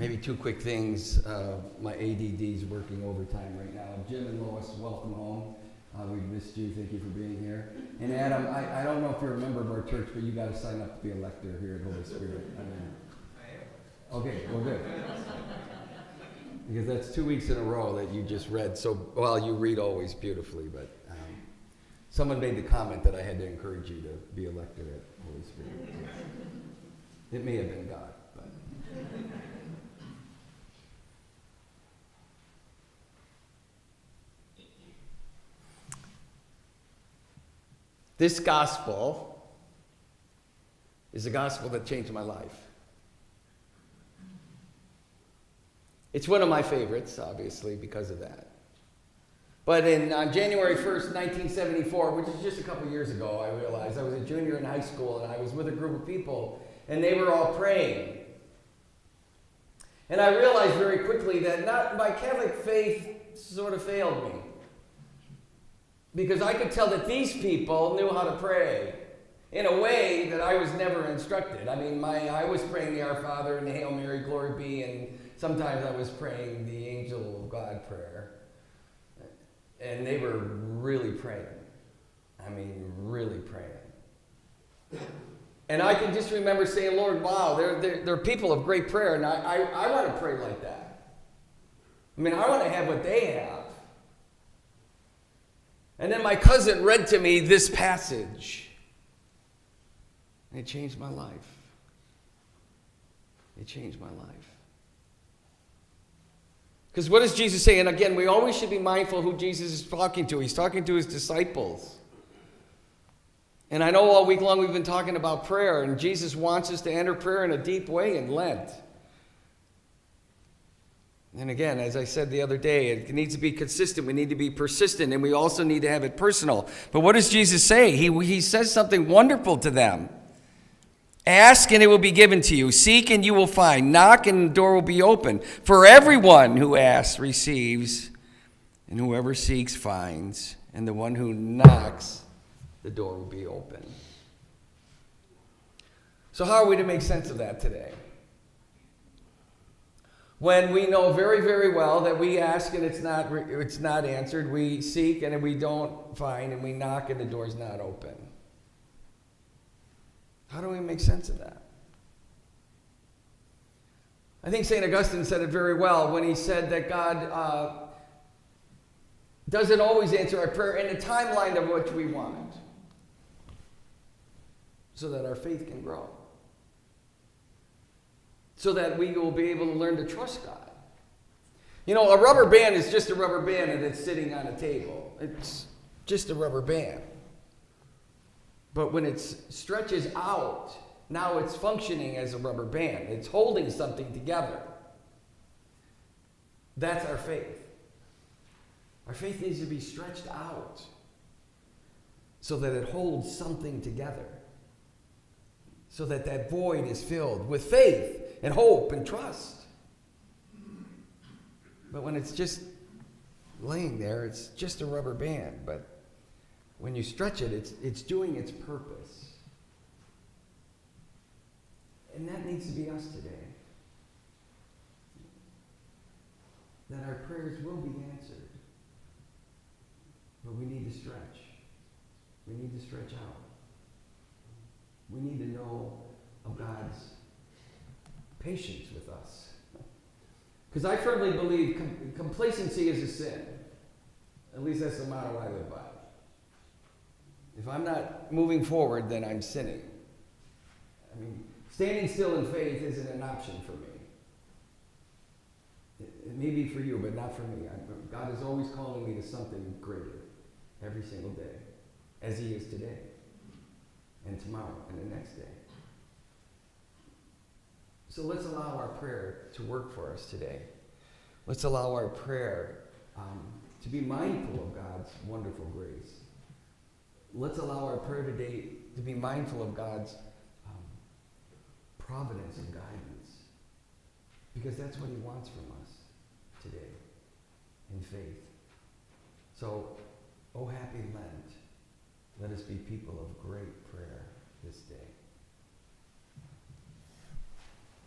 Maybe two quick things. My ADD is working overtime right now. Jim and Lois, welcome home. We've missed you. Thank you for being here. And Adam, I don't know if you're a member of our church, but you got to sign up to be a lector here at Holy Spirit. Okay, well, good. Because that's 2 weeks in a row that you just read. So, well, you read always beautifully, but someone made the comment that I had to encourage you to be a lector at Holy Spirit. It may have been God, but... This gospel is a gospel that changed my life. It's one of my favorites, obviously, because of that. But on January 1st, 1974, which is just a couple years ago, I realized I was a junior in high school, and I was with a group of people, and they were all praying. And I realized very quickly that my Catholic faith sort of failed me. Because I could tell that these people knew how to pray in a way that I was never instructed. I mean, I was praying the Our Father and the Hail Mary, Glory Be, and sometimes I was praying the Angel of God prayer. And they were really praying. I mean, really praying. And I can just remember saying, Lord, wow, they're people of great prayer, and I want to pray like that. I mean, I want to have what they have. And then my cousin read to me this passage. And it changed my life. It changed my life. Because what does Jesus say? And again, we always should be mindful who Jesus is talking to. He's talking to his disciples. And I know all week long we've been talking about prayer, and Jesus wants us to enter prayer in a deep way in Lent. And again, as I said the other day, it needs to be consistent. We need to be persistent, and we also need to have it personal. But what does Jesus say? He says something wonderful to them. Ask, and it will be given to you. Seek, and you will find. Knock, and the door will be open. For everyone who asks receives, and whoever seeks finds. And the one who knocks, the door will be open. So how are we to make sense of that today? When we know very, very well that we ask and it's not answered, we seek and we don't find, and we knock and the door's not open. How do we make sense of that? I think St. Augustine said it very well when he said that God doesn't always answer our prayer in the timeline of what we want, so that our faith can grow. So that we will be able to learn to trust God. You know, a rubber band is just a rubber band and it's sitting on a table. It's just a rubber band. But when it stretches out, now it's functioning as a rubber band. It's holding something together. That's our faith. Our faith needs to be stretched out so that it holds something together. So that that void is filled with faith and hope and trust. But when it's just laying there, it's just a rubber band. But when you stretch it, it's doing its purpose. And that needs to be us today. That our prayers will be answered. But we need to stretch. We need to stretch out. We need to know of God's patience with us. Because I firmly believe complacency is a sin. At least that's the motto I live by. If I'm not moving forward, then I'm sinning. I mean, standing still in faith isn't an option for me. It may be for you, but not for me. God is always calling me to something greater every single day, as he is today, and tomorrow, and the next day. So let's allow our prayer to work for us today. Let's allow our prayer to be mindful of God's wonderful grace. Let's allow our prayer today to be mindful of God's providence and guidance. Because that's what he wants from us today in faith. So, oh happy Lent. Let us be people of great prayer this day.